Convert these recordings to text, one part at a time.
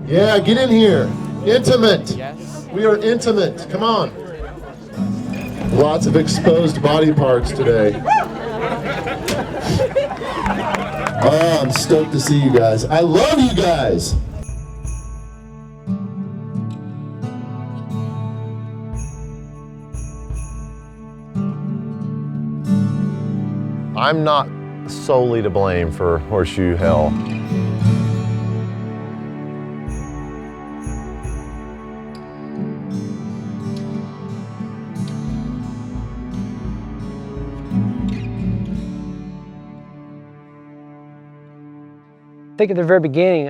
Yeah, get in here. Intimate. Yes. We are intimate. Come on. Lots of exposed body parts today. Oh, I'm stoked to see you guys. I love you guys. I'm not solely to blame for Horseshoe Hell. I think at the very beginning,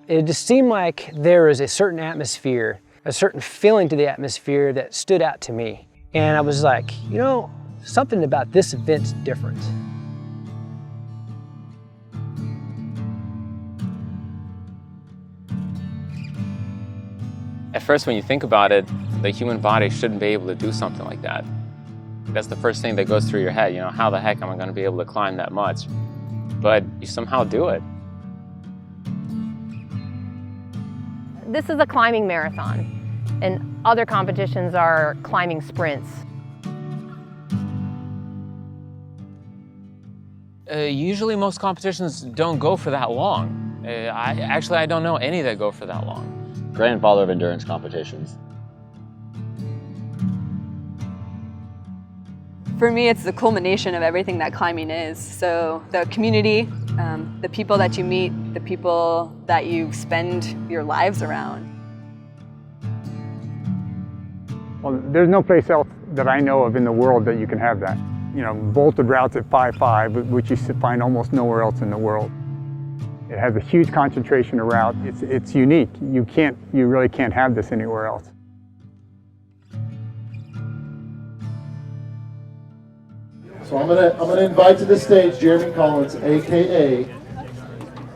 it just seemed like there was a certain atmosphere, a certain feeling to the atmosphere that stood out to me. And I was like, you know, something about this event's different. At first, when you think about it, the human body shouldn't be able to do something like that. That's the first thing that goes through your head, you know, how the heck am I going to be able to climb that much? But you somehow do it. This is a climbing marathon, and other competitions are climbing sprints. Usually most competitions don't go for that long. I don't know any that go for that long. Grandfather of endurance competitions. For me, it's the culmination of everything that climbing is. So the community, the people that you meet, the people that you spend your lives around. Well, there's no place else that I know of in the world that you can have that. You know, vaulted routes at 5.5, which you find almost nowhere else in the world. It has a huge concentration of routes. It's unique. You really can't have this anywhere else. So I'm gonna invite to the stage Jeremy Collins, aka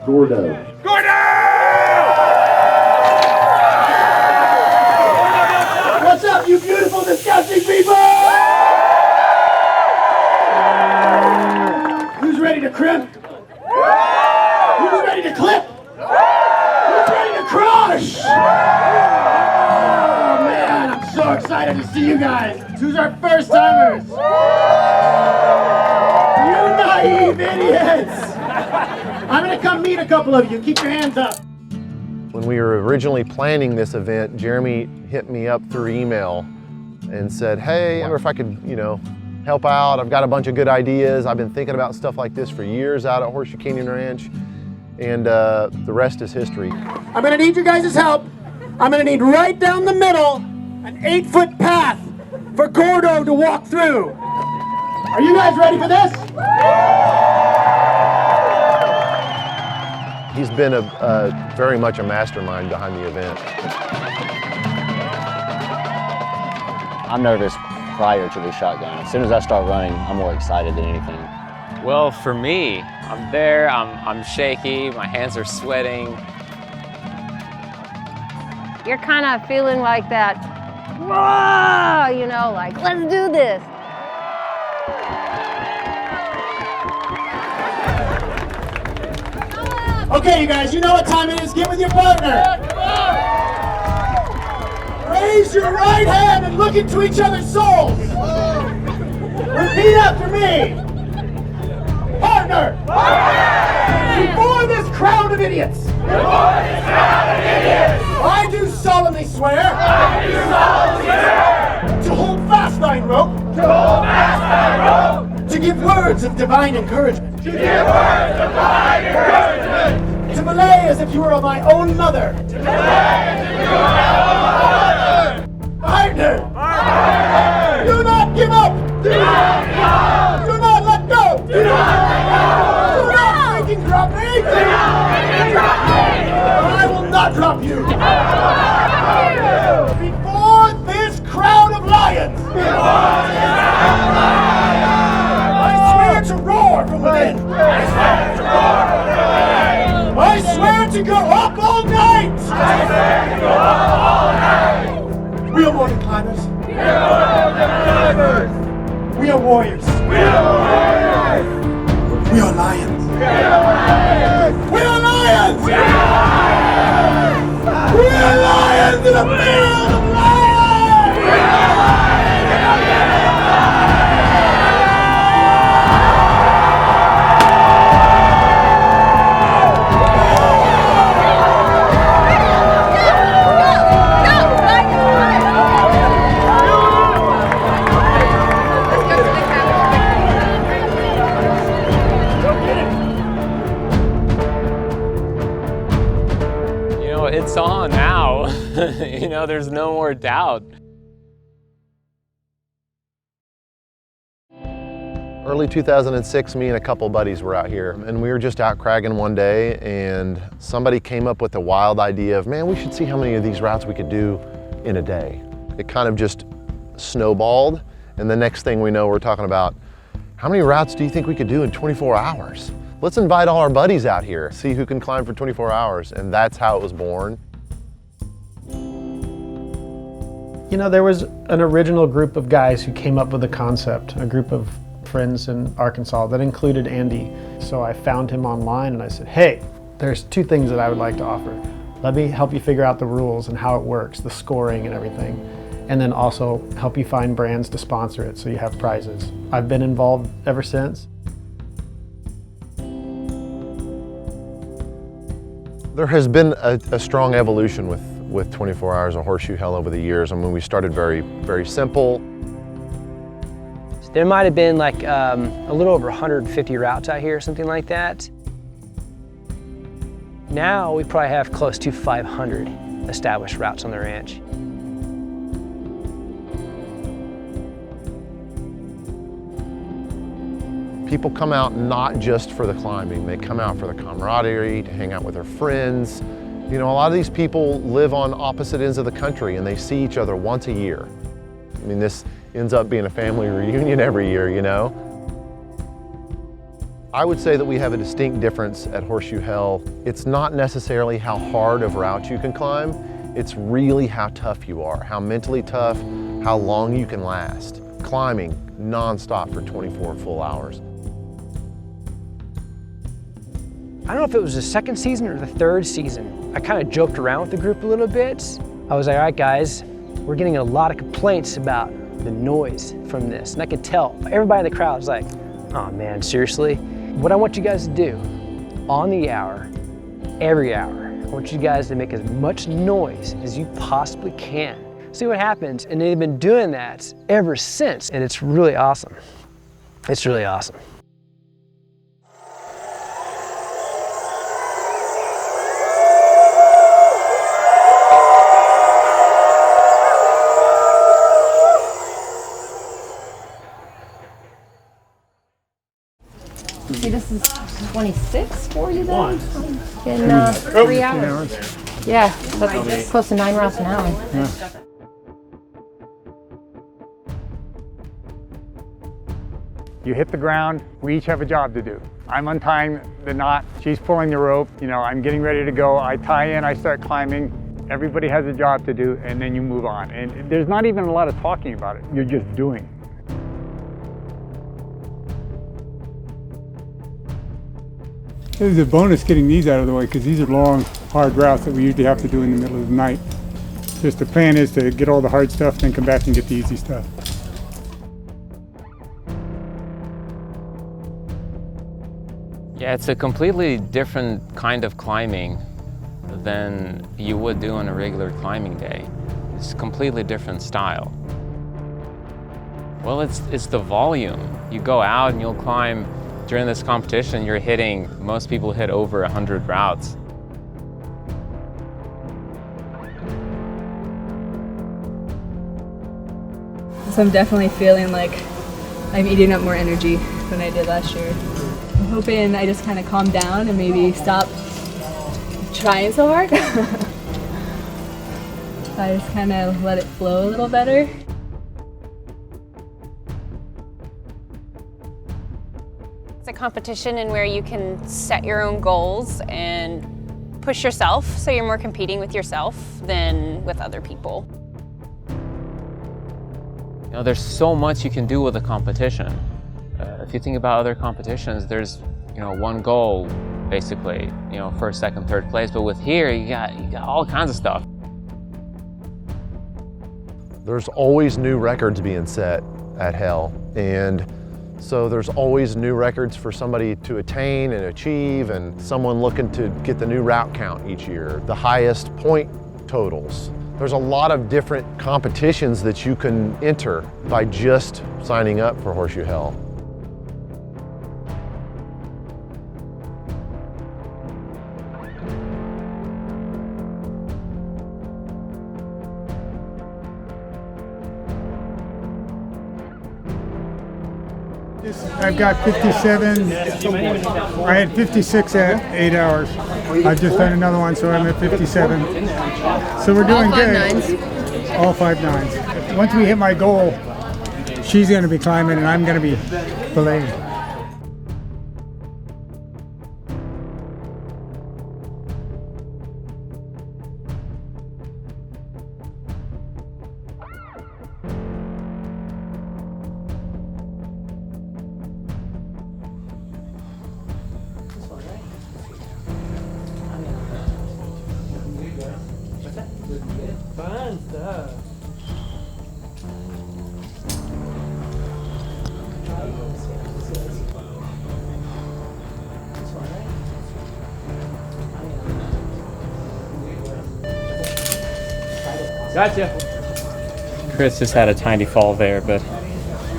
Gordo. Gordo! What's up, you beautiful, disgusting people? Who's ready to crimp? Who's ready to clip? Who's ready to crush? Oh man, I'm so excited to see you guys. Who's our first timers? You naive idiots! I'm gonna come meet a couple of you. Keep your hands up. When we were originally planning this event, Jeremy hit me up through email and said, hey, I wonder if I could, you know, help out. I've got a bunch of good ideas. I've been thinking about stuff like this for years out at Horseshoe Canyon Ranch, and the rest is history. I'm gonna need your guys' help. I'm gonna need right down the middle an 8-foot path for Gordo to walk through. Are you guys ready for this? He's been very much a mastermind behind the event. I'm nervous prior to the shotgun. As soon as I start running, I'm more excited than anything. Well, for me, I'm there, I'm shaky, my hands are sweating. You're kind of feeling like that, whoa, you know, like, let's do this. Okay, you guys, you know what time it is. Get with your partner. Raise your right hand and look into each other's souls. Repeat after me. Partner. Before this crowd of idiots. I do solemnly swear. To hold fast thine rope. To give words of divine encouragement. To belay as if you were my own mother. Partner! Do not give up! Do not let go! Do not freaking drop me! I will not drop you! Before this crowd of lions! I swear to roar from within! I swear to go up all night! to the field of lions! It's on now. You know, there's no more doubt. Early 2006, me and a couple buddies were out here, and we were just out cragging one day, and somebody came up with the wild idea of, man, we should see how many of these routes we could do in a day. It kind of just snowballed, and the next thing we know, we're talking about, how many routes do you think we could do in 24 hours? Let's invite all our buddies out here, see who can climb for 24 hours, and that's how it was born. You know, there was an original group of guys who came up with the concept, a group of friends in Arkansas that included Andy. So I found him online and I said, hey, there's two things that I would like to offer. Let me help you figure out the rules and how it works, the scoring and everything, and then also help you find brands to sponsor it so you have prizes. I've been involved ever since. There has been a strong evolution with 24 Hours of Horseshoe Hell over the years. I mean, we started very, very simple. There might have been like a little over 150 routes out here, something like that. Now we probably have close to 500 established routes on the ranch. People come out not just for the climbing, they come out for the camaraderie, to hang out with their friends. You know, a lot of these people live on opposite ends of the country and they see each other once a year. I mean, this ends up being a family reunion every year, you know? I would say that we have a distinct difference at Horseshoe Hell. It's not necessarily how hard of routes you can climb, it's really how tough you are, how mentally tough, how long you can last. Climbing nonstop for 24 full hours. I don't know if it was the second season or the third season. I kind of joked around with the group a little bit. I was like, all right guys, we're getting a lot of complaints about the noise from this. And I could tell, everybody in the crowd was like, oh man, seriously? What I want you guys to do, on the hour, every hour, I want you guys to make as much noise as you possibly can. See what happens, and they've been doing that ever since, and it's really awesome. It's really awesome. See, this is 26 for you then? In 3 hours. Yeah, that's close to 9 routes an hour. Yeah. You hit the ground, we each have a job to do. I'm untying the knot, she's pulling the rope, you know, I'm getting ready to go, I tie in, I start climbing. Everybody has a job to do, and then you move on. And there's not even a lot of talking about it, you're just doing. It was a bonus getting these out of the way because these are long, hard routes that we usually have to do in the middle of the night. Just the plan is to get all the hard stuff, then come back and get the easy stuff. Yeah, it's a completely different kind of climbing than you would do on a regular climbing day. It's a completely different style. Well, it's the volume. You go out and you'll climb. During this competition, you're hitting, most people hit over 100 routes. So I'm definitely feeling like I'm eating up more energy than I did last year. I'm hoping I just kind of calm down and maybe stop trying so hard. I just kind of let it flow a little better. It's a competition in where you can set your own goals and push yourself, so you're more competing with yourself than with other people. You know, there's so much you can do with a competition. If you think about other competitions, there's, you know, one goal, basically, you know, first, second, third place. But with here, you got all kinds of stuff. There's always new records being set at Hell, and so there's always new records for somebody to attain and achieve, and someone looking to get the new route count each year, the highest point totals. There's a lot of different competitions that you can enter by just signing up for Horseshoe Hell. I've got 57. I had 56 at 8 hours. I've just done another one, so I'm at 57. So we're doing good. All 5 nines. Once we hit my goal, she's going to be climbing and I'm going to be belaying. Fun stuff. Gotcha. Chris just had a tiny fall there, but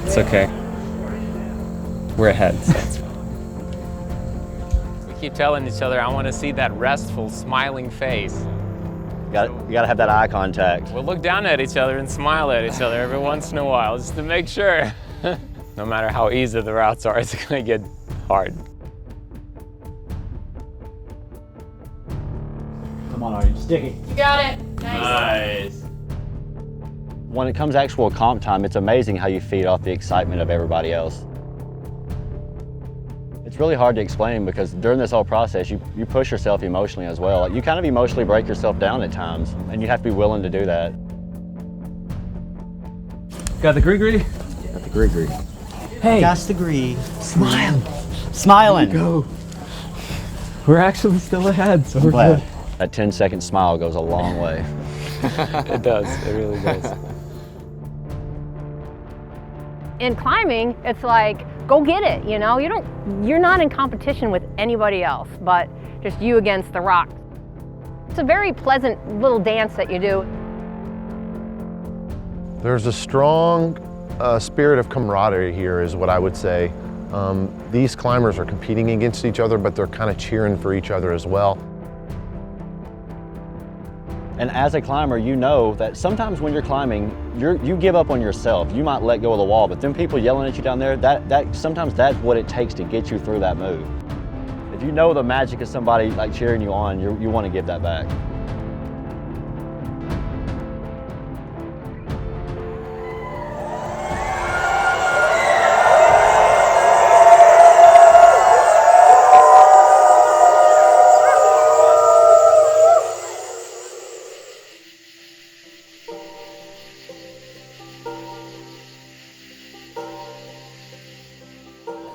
it's okay. We're ahead, so it's fine. We keep telling each other, I want to see that restful, smiling face. You gotta have that eye contact. We'll look down at each other and smile at each other every once in a while, just to make sure. No matter how easy the routes are, it's gonna get hard. Come on, Artie, sticky. You got it. Nice. When it comes to actual comp time, it's amazing how you feed off the excitement of everybody else. It's really hard to explain because during this whole process, you push yourself emotionally as well. Like, you kind of emotionally break yourself down at times, and you have to be willing to do that. Got the gree-gree? Got the gree-gree. Hey. Got the gree. Smile. Smiling. Go. We're actually still ahead, so we're Glad. good. That 10-second smile goes a long way. It does, it really does. In climbing, it's like, go get it, you know? You're not in competition with anybody else, but just you against the rock. It's a very pleasant little dance that you do. There's a strong spirit of camaraderie here is what I would say. These climbers are competing against each other, but they're kind of cheering for each other as well. And as a climber, you know that sometimes when you're climbing, you give up on yourself. You might let go of the wall, but them people yelling at you down there, sometimes that's what it takes to get you through that move. If you know the magic of somebody like cheering you on, you want to give that back.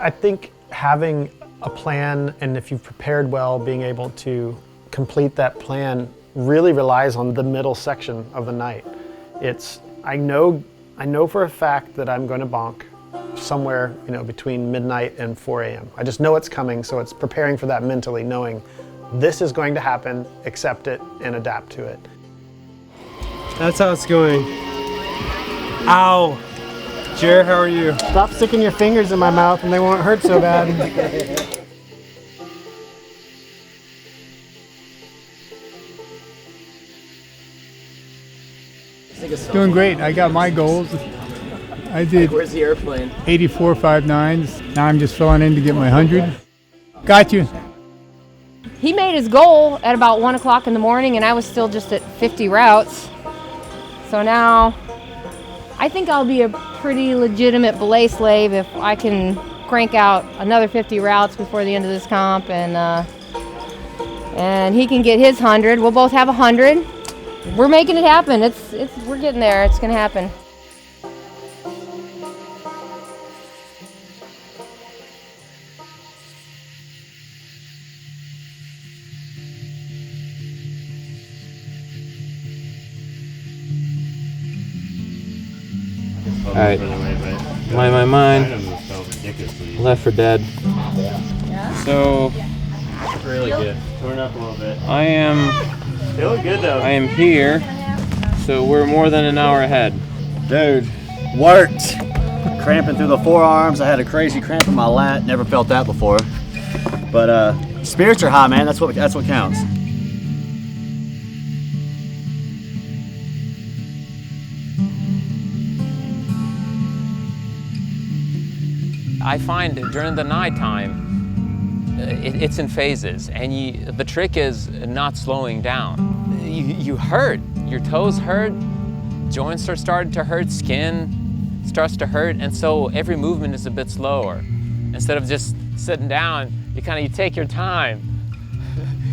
I think having a plan, and if you've prepared well, being able to complete that plan really relies on the middle section of the night. I know for a fact that I'm going to bonk somewhere, between midnight and 4 a.m. I just know it's coming, so it's preparing for that mentally, knowing this is going to happen, accept it, and adapt to it. That's how it's going. Ow. Jer, how are you? Stop sticking your fingers in my mouth and they won't hurt so bad. Doing great. I got my goals. I did Where's the airplane? 84 5.9s. Now I'm just filling in to get my 100. Got you. He made his goal at about 1 o'clock in the morning and I was still just at 50 routes. So now I think I'll be a pretty legitimate belay slave if I can crank out another 50 routes before the end of this comp, and he can get his 100. We'll both have 100. We're making it happen. We're getting there. It's gonna happen. All right. Mine. Left for Dead. So. Really good. Turn up a little bit. I am. Feeling good though. I am here. So we're more than an hour ahead. Dude, worked. Cramping through the forearms. I had a crazy cramp in my lat. Never felt that before. But spirits are high, man. That's what counts. I find during the nighttime, it's in phases, and the trick is not slowing down. You hurt. Your toes hurt. Joints are starting to hurt. Skin starts to hurt, and so every movement is a bit slower. Instead of just sitting down, you take your time.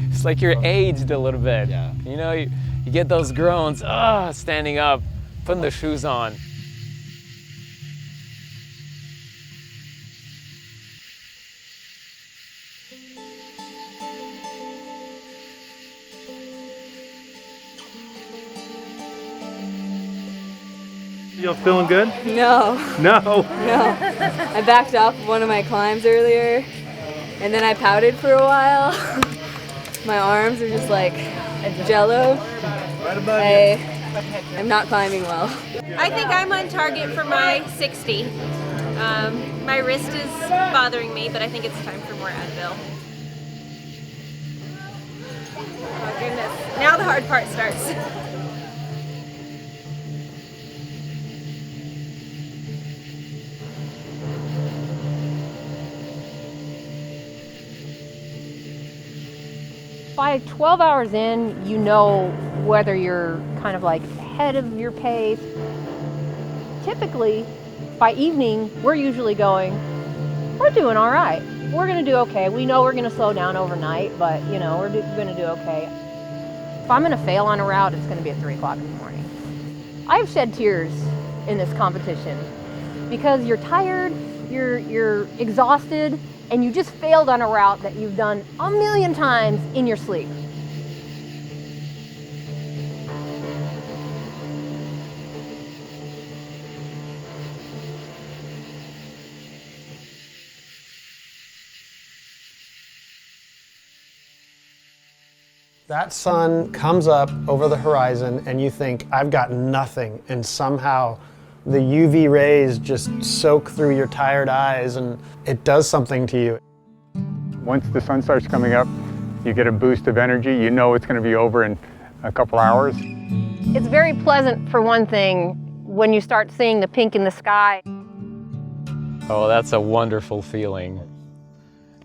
It's like you're aged a little bit. Yeah. You know, you get those groans, standing up, putting the shoes on. You feeling good? No. No. No. I backed off one of my climbs earlier, and then I pouted for a while. My arms are just like jello. I'm not climbing well. I think I'm on target for my 60. My wrist is bothering me, but I think it's time for more Advil. Oh goodness. Now the hard part starts. By 12 hours in, you know whether you're kind of like ahead of your pace. Typically, by evening, we're usually going, we're doing all right. We're gonna do okay. We know we're gonna slow down overnight, but you know, we're gonna do okay. If I'm gonna fail on a route, it's gonna be at 3 o'clock in the morning. I've shed tears in this competition because you're tired, you're exhausted, and you just failed on a route that you've done a million times in your sleep. That sun comes up over the horizon and you think, I've got nothing, and somehow the UV rays just soak through your tired eyes and it does something to you. Once the sun starts coming up, you get a boost of energy. You know it's going to be over in a couple hours. It's very pleasant, for one thing, when you start seeing the pink in the sky. Oh, that's a wonderful feeling.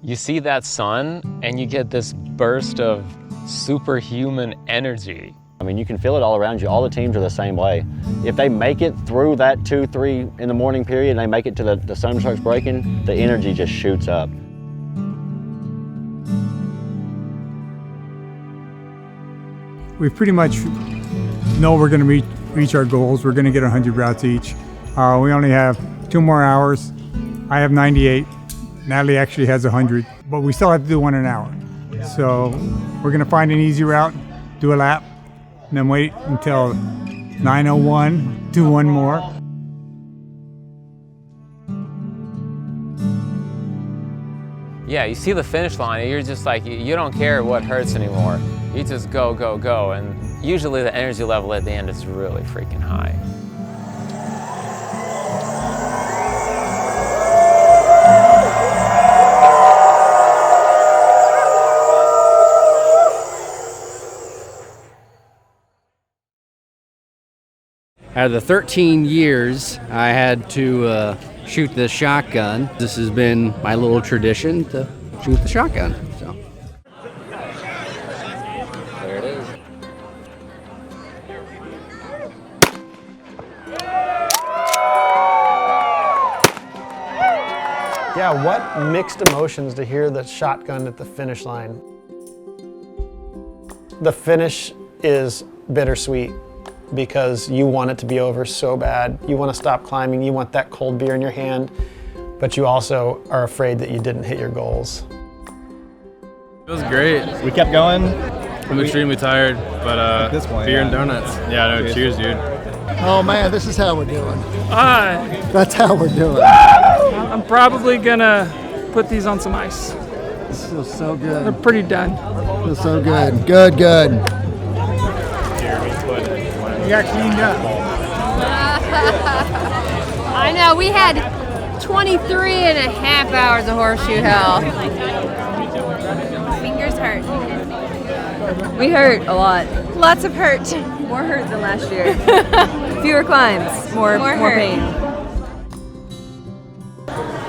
You see that sun and you get this burst of superhuman energy. I mean, you can feel it all around you. All the teams are the same way. If they make it through that 2, 3 in the morning period and they make it to the sun starts breaking, the energy just shoots up. We pretty much know we're going to reach our goals. We're going to get 100 routes each. We only have 2 more hours. I have 98. Natalie actually has 100, but we still have to do one an hour. So we're going to find an easy route, do a lap, and then wait until 9:01, do one more. Yeah, you see the finish line and you're just like, you don't care what hurts anymore. You just go, go, go. And usually the energy level at the end is really freaking high. Out of the 13 years, I had to shoot the shotgun. This has been my little tradition to shoot the shotgun. So. There it is. Yeah, what mixed emotions to hear the shotgun at the finish line. The finish is bittersweet because you want it to be over so bad. You want to stop climbing, you want that cold beer in your hand, but you also are afraid that you didn't hit your goals. It was great. We kept going. I'm extremely tired, but at this point, beer yeah. and donuts. Yeah, no, cheers, dude. Oh man, this is how we're doing. That's how we're doing. I'm probably gonna put these on some ice. This feels so good. They're pretty done. Feels so good. Good, good. You got cleaned up. I know, we had 23 and a half hours of Horseshoe Hell. Fingers hurt. We hurt a lot. Lots of hurt. More hurt than last year. Fewer climbs, more pain.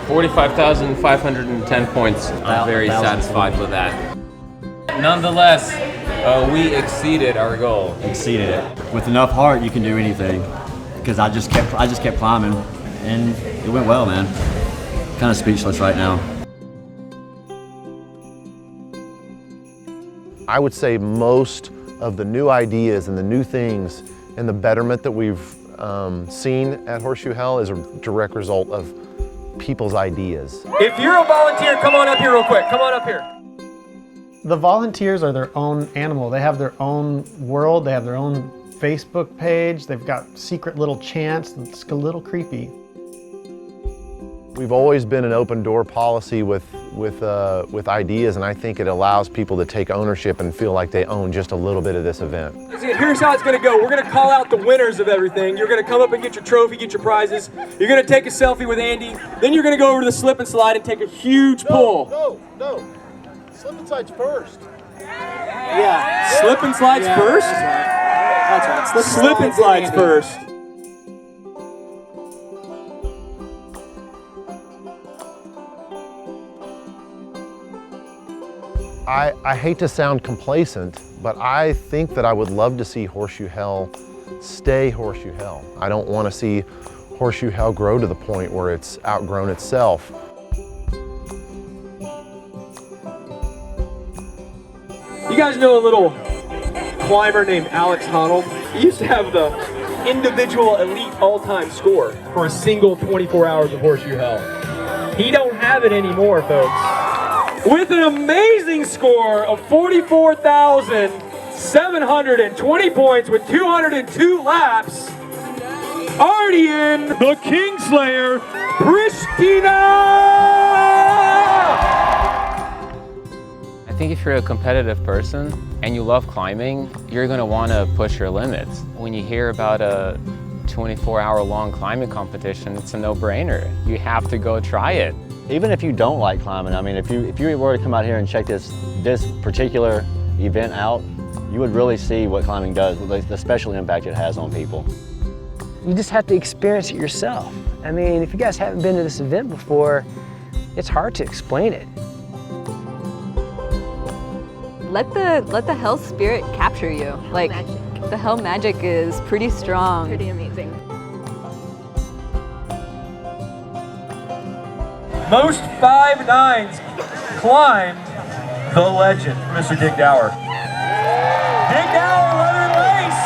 45,510 points. I'm very satisfied with that. Nonetheless, we exceeded our goal. Exceeded it. With enough heart, you can do anything. Because I just kept climbing, and it went well, man. Kind of speechless right now. I would say most of the new ideas and the new things and the betterment that we've seen at Horseshoe Hell is a direct result of people's ideas. If you're a volunteer, come on up here real quick. Come on up here. The volunteers are their own animal. They have their own world. They have their own Facebook page. They've got secret little chants. It's a little creepy. We've always been an open door policy with ideas, and I think it allows people to take ownership and feel like they own just a little bit of this event. Here's how it's gonna go. We're gonna call out the winners of everything. You're gonna come up and get your trophy, get your prizes. You're gonna take a selfie with Andy. Then you're gonna go over to the slip and slide and take a huge pull. No. Slip and slides first. Yeah. Slip and slides first? That's right. Slip and slides first. I hate to sound complacent, but I think that I would love to see Horseshoe Hell stay Horseshoe Hell. I don't want to see Horseshoe Hell grow to the point where it's outgrown itself. You guys know a little climber named Alex Honnold? He used to have the individual elite all-time score for a single 24 hours of Horseshoe Hell. He don't have it anymore, folks. With an amazing score of 44,720 points with 202 laps, already in the Kingslayer, Pristina! I think if you're a competitive person and you love climbing, you're gonna wanna push your limits. When you hear about a 24-hour-long climbing competition, it's a no-brainer. You have to go try it. Even if you don't like climbing, I mean, if you were to come out here and check this particular event out, you would really see what climbing does, the special impact it has on people. You just have to experience it yourself. I mean, if you guys haven't been to this event before, it's hard to explain it. Let the hell spirit capture you. Like, the hell magic is pretty strong. Pretty amazing. Most 5.9s climbed the legend, Mr. Dick Dower. Dick Dower, leather and lace.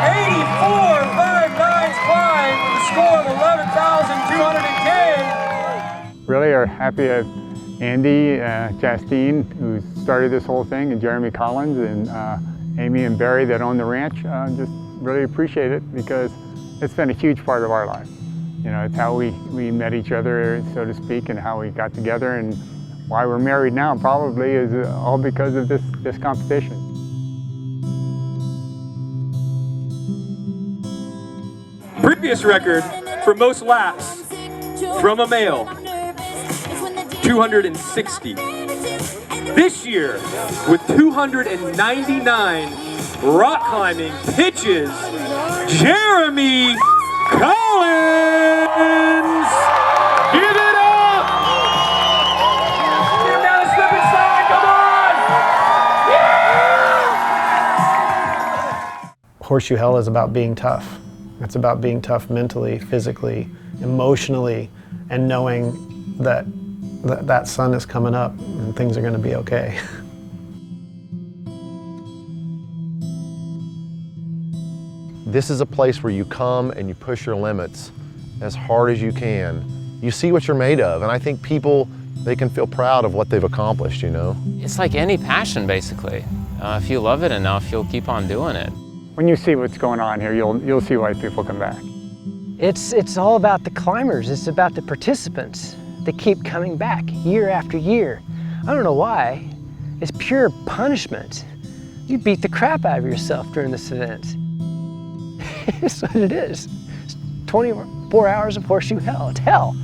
84 5.9s climbed with a score of 11,210. Really are happy to have Andy, Justine, who started this whole thing, and Jeremy Collins, and Amy and Barry that own the ranch. Just really appreciate it because it's been a huge part of our life. You know, it's how we met each other, so to speak, and how we got together, and why we're married now probably is all because of this competition. Previous record for most laps from a male, 260. This year, with 299 rock climbing pitches, Jeremy Collins! Give it up! Get him down the slip and slide, come on! Yeah! Horseshoe Hell is about being tough. It's about being tough mentally, physically, emotionally, and knowing that that sun is coming up and things are going to be okay. This is a place where you come and you push your limits as hard as you can. You see what you're made of, and I think people, they can feel proud of what they've accomplished, you know? It's like any passion, basically. If you love it enough, you'll keep on doing it. When you see what's going on here, you'll see why people come back. It's all about the climbers. It's about the participants that keep coming back year after year. I don't know why. It's pure punishment. You beat the crap out of yourself during this event. It's what it is. It's 24 hours of horseshoe hell. It's hell.